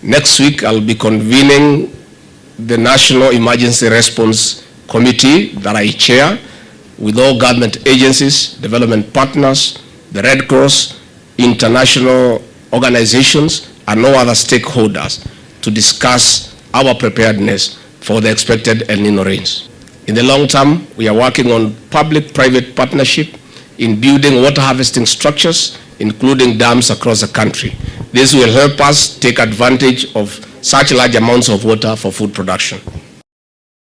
Next week, I'll be convening the National Emergency Response Committee that I chair with all government agencies, development partners, the Red Cross, international organizations, and all other stakeholders to discuss our preparedness for the expected El-Nino rains. In the long term, we are working on public-private partnership in building water harvesting structures, including dams across the country. This will help us take advantage of such large amounts of water for food production.